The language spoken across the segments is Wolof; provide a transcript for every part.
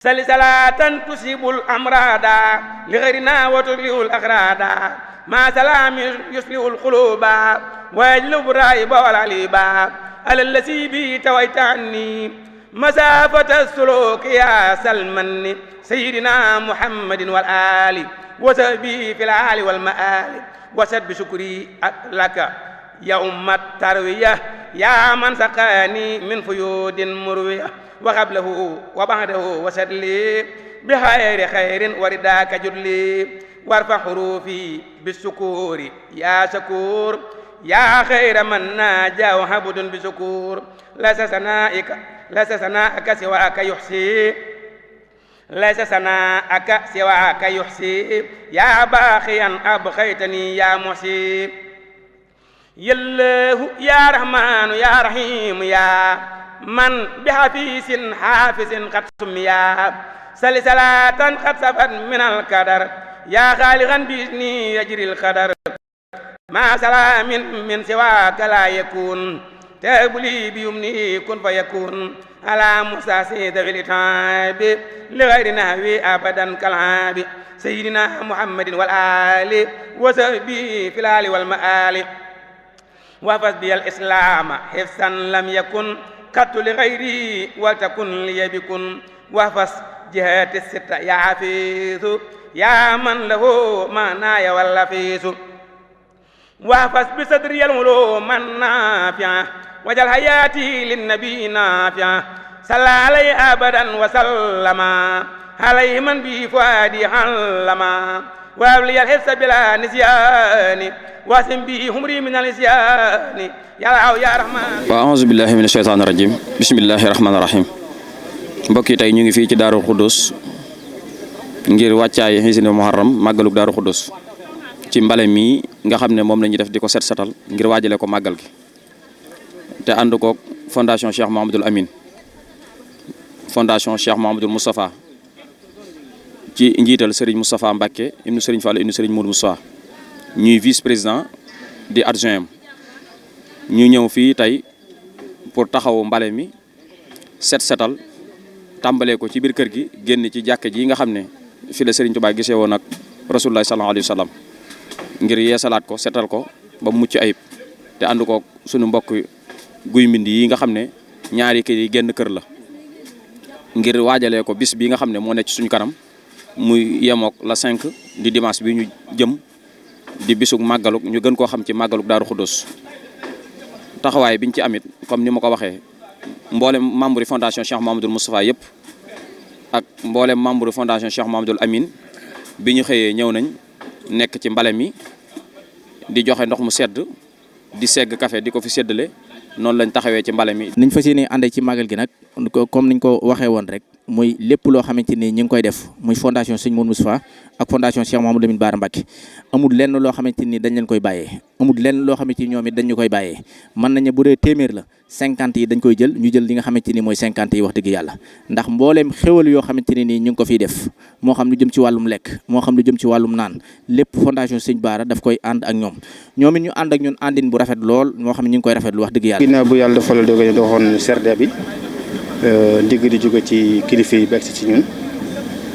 sali salatan tusibul amrada li ghayrina wa tudliul aghrada ma salamin yuslihul quluba wa yajlubu raiba wal aliba ala allasi bi tawaytani masafata suluk ya salman sayyidina muhammadin wal ali wa sahbi fil ali wal maali wasad bi shukri laka ya ummat tarwiya ya man saqani min fuyudin murwiya وقبله وبعده وسدلي بخير خير ورداك جدلي وارفع حروفي بالسكور يا شكور يا خير من ناجى وحبد بسكور ليس ثناءك سواك يحصي ليس ثناءك سواك يحصي يا باخيا أبخيتني يا محصي يا الله يا رحمن يا رحيم يا من بحفيظ حافظ قد سميا سل صلاة قد سبت من القدر يا خالقا بإذني يجري القدر ما سلام من سواك لا يكون تابلي بيمني كن فيكون على مساسيد في الإتعاب لغير نهوي أبدا كالعاب سيدنا محمد والآل وسبي في الآل والمآل وفز بي الإسلام حفظا لم يكن قط لغيري وتكن لي بكن وفص جهات الستة يا حفيظ يا من له معناي واللفيظ وفص بصدري العلوم النافعة وجل حياتي للنبي نافعة صلى عليه أبدا وسلم عليه من بفؤادي علما وأولي الحفظ بلا نسيان واسم به همري من النسيان waaw auzu billahi mina sheytaani rajim bismillahi rahmaani rahim mbokk yi tey ñu ngi fii ci Daaru Xuddus ngir wàccaay xisine muharram màggaluk Daaru Xuddus ci mbale mi nga xam ne moom la ñuy def di ko set setal ngir waajale ko màggal gi te ànd koog fondation Cheikh Mouhamadoul Amine fondation Cheikh Mouhamadoul Moustapha ci njiital Serigne Moustapha Mbacké ibnu Serigne Fall ibnu Serigne Moudou Moustapha ñuy vice président di adjoint ñu ñëw fii tey pour taxawu mbale mi set setal tàmbalee ko ci biir kër gi génn ci jàkka ji nga xam ne fi la Serigne Touba gisee woon ak Rasulullah sallallahu alayhi wa sallam ngir yeesalaat ko setal ko ba mucc ayib te ànd ko sunu mbokk guy mbind yi nga xam ne ñaari kër yi génn kër la ngir waajalee ko bis bi nga xam ne moo nekk ci suñu kanam muy yemook la 5 di dimanche bi ñu jëm di bisug màggaluk ñu gën koo xam ci màggaluk Daaru Xuddus taxawaay biñ ci amit comme ni ma ko waxee mboolem membre fondation Cheikh Mouhamadoul Moustapha yëpp ak mboolem membre fondation Cheikh Mouhamadoul Amine bi ñu xëyee ñëw nañ nekk ci mbale mi di joxe ndox mu sedd di segg café di ko fi séddale noonu lañ taxawee ci mbale mi. niñ fas yéene àndee ci màggal gi nag comme niñ ko waxee woon rek muy lépp loo xamante ni ñu ngi koy def muy fondation Serigne Moudou Moustapha ak fondation Cheikh Mouhamadoul Amine Bara Mbacké amul lenn loo xamante ni dañ leen koy bàyyee amul lenn loo xamante ni ñoom it dañ ñu koy bàyyee mën nañu bu dee téeméer la 50 yi dañ koy jël ñu jël li nga xamante ni mooy 50 yi wax dëgg yàlla ndax mbooleem xéwal yoo xamante ni nii ñu ngi ko fiy def moo xam lu jëm ci wàllum lekk moo xam lu jëm ci wàllum naan lépp fondation Serigne Bara daf koy ànd ak ñoom it ñu ànd ak ñun àndin bu rafet lool moo xam ne ñu ngi koy rafetlu wax dëgg yàlla. ginnaaw bu yàlla defal dogal doxoon CRD bi ndigg di jóge ci kilifa yi beeg si ci ñun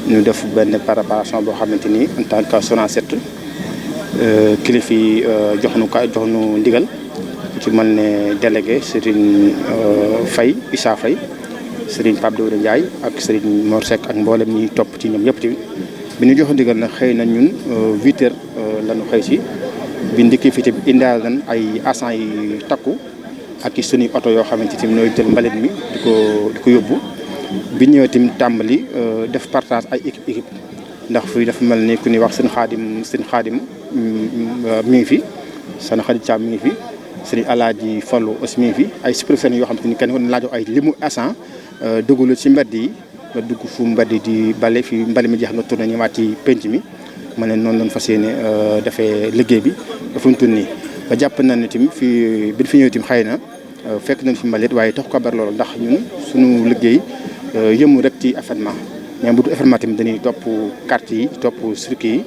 ñu def benn préparation boo xamante ni en tant que SONACED kilifa yi jox nu ndigal ci mën ne délégué Serigne Faye Issa Faye Serigne Pape Dawda Ndiaye ak Serigne Mor Seck ak mboolem ñi topp ci ñoom ñëpp tamit bi ñu jox ndigal nag xëy na ñun 8 heures la ñu xëy si bi ndikki fi tamit indaal nañ ay agents yi takku ak i suñuy oto yoo xamante ni ñooy jël mbalit mi di ko yóbbu bi ñëwee tamit tàmbali def partage ay équipe ndax fii dafa mel ni ku ñuy wax seen xaadim mi ngi fi seen xarit Thiam mi ngi fi seen alaaji Fallu aussi mi ngi fi ay superviseurs yoo xamante ni kenn ko laajoo ay limu agent duggalu ci mbedd yi nga dugg fu mbedd yi di bale fi mbali mi jeex nga tourné ñëwaat ci penc mi ma ne noonu lañ fas yéene defee liggéey bi dafa ñu nii ba jàpp na ne tamit fii bi fi ñëw tamit xëy na fekk nañ fi mbalit waaye tax ko bar loolu ndax ñun suñu liggéey yëmu rek ci événement mais bu du événement tamit dañuy topp carte yi topp circuit yi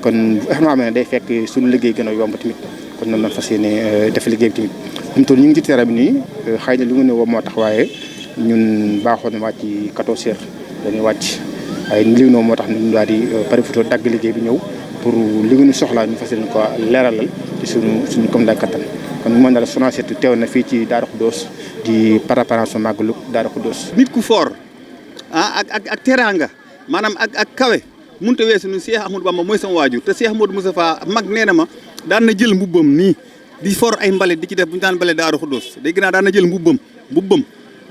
kon bu événement amee ne day fekk suñu liggéey gën a yomb tamit kon noonu lañ fas yéene def liggéey bi tamit mu toll ñu ngi ci terrain bi nii xëy na li nga ne woo moo tax waaye ñun baaxoon na wàcc ci 14 heures dañuy wàcc waaye li noonu moo tax ñu daal di pare photo dagg liggéey bi ñëw pour li nga ñu soxlaa ñu fas yéene ko leeralal ci suñu comme daa kattan kon mu mën na la Sonacet teew na fii ci Darou Khoudoss di préparation màggalu Darou Khoudoss. nit ku fort ak teraanga maanaam ak kawe mënut a weesu ñu Cheikh Ahmadou Bamba mooy sama waajur te Cheikh Ahmadou Moustapha mag nee na ma daan na jël mbubbam nii di for ay mbalit di ci def bu ñu daan bale Darou Khoudoss dégg naa daan na jël mbubbam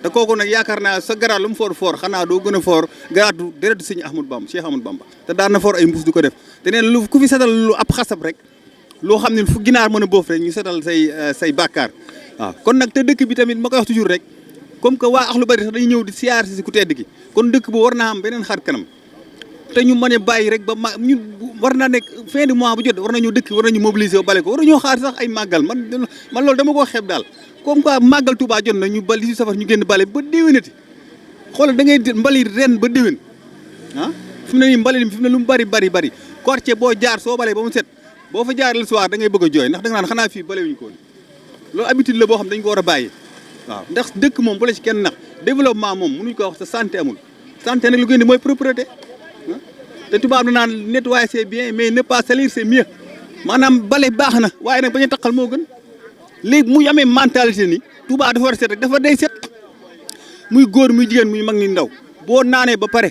te kooku nag yaakaar naa sa garaat lu mu for xanaa doo gën a for garaatu deretu sëñ Ahmadou Bamba Cheikh Ahmadou Bamba te daan na for ay mbuus di ko def te neen lu ku fi setal lu ab xasab rek loo xam ne fu ginaar mën a boof rek ñu setal say bàkkaar waaw kon nag te dëkk bi tamit ma koy wax toujours rek comme que waa Akhlou Bari sax dañuy ñëw di siyaar si ku tedd gi kon dëkk bu war naa am beneen xar kanam te ñu mën a bàyyi rek ba ñu war naa nekk fin du mois bu jot war nañu dëkk war nañu mobiliser wu bale ko war nañoo xaar sax ay màggal man loolu dama koo xeeb daal comme quoi màggal Touba jot na ñu bali si safar ñu génn bale ba déwénati xoolal da ngay mbali ren ba déwén fi mu ne nii mbali fi mu ne lu mu bari quartier boo jaar soo balee ba mu set boo fa jaar le soir da ngay bëgg a jooy ndax da nga naan xanaa fii bale wuñu ko loolu habitude la boo xam dañ ko war a bàyyi waaw ndax dëkk moom bu la ci kenn nax développement moom mënuñ ko wax sa santé amul santé nag lu ko indi mooy propreté te tubaab na naan nettoyer c'est bien mais ne pas salir c'est mieux maanaam bale baax na waaye nag bañ a taqal moo gën léegi muy amee mentalité ni Touba dafa war a set rek dafa day set muy góor muy jigéen muy mag ni ndaw boo naanee ba pare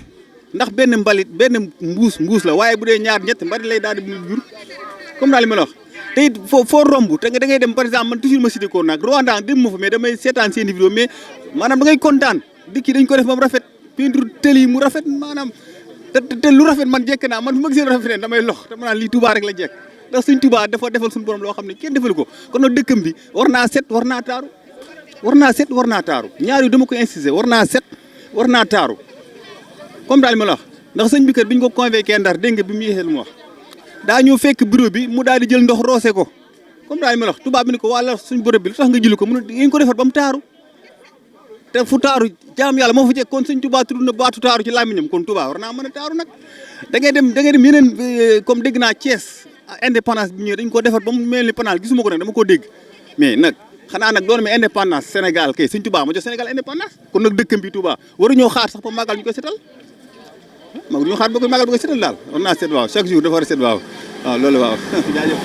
ndax benn mbalit benn mbuus la waaye bu dee ñaar ñett mbalit lay daal di jur comme daal li ma la wax te it foo romb te da ngay dem par exemple man toujours ma cité ko nag Rwanda dem ma fa mais damay seetaan seen vidéo mais maanaam da ngay kontaan dikki dañ ko def moom rafet peinture tëli mu rafet maanaam te lu rafet man jekk naa man fu ma gisee lu rafet damay lox te ma naan lii Touba rek la jekk ndax suñ Touba dafa defal suñu borom loo xam ne kenn defalu ko kon nag dëkkam bi war naa set war naa taaru ñaar yu dama ko insister war naa set war naa taaru comme daal ma la wax ndax sëñ bi kat bi ñu ko convoqué Ndar dégg nga bi mu yéexee lu mu wax daa ñëw fekk bureau bi mu daal di jël ndox roose ko comme daal ma la wax tubaab bi ni ko wala suñ bureau bi lu tax nga jëli ko mu ne ngeen ko defar ba mu taaru te fu taaru jaam yàlla moo fa jekk kon sëñ Touba tudd na baatu taaru ci làmmiñam kon Touba war naa mën a taaru nag da ngay dem yeneen comme dégg naa Thiès indépendance bi ñëwee dañ ko defar ba mu mel ni panaal gisuma ko nag dama ko dégg mais nag xanaa nag doon mais indépendance Sénégal kay sëñ Touba ma jox Sénégal indépendance kon nag dëkkam bi Touba waruñoo xaar sax ba màggal ñu koy setal waruñoo xaar ba koy màggal ñu koy setal daal war naa set waaw chaque jour dafa war a set waaw loolu waaw jaajëf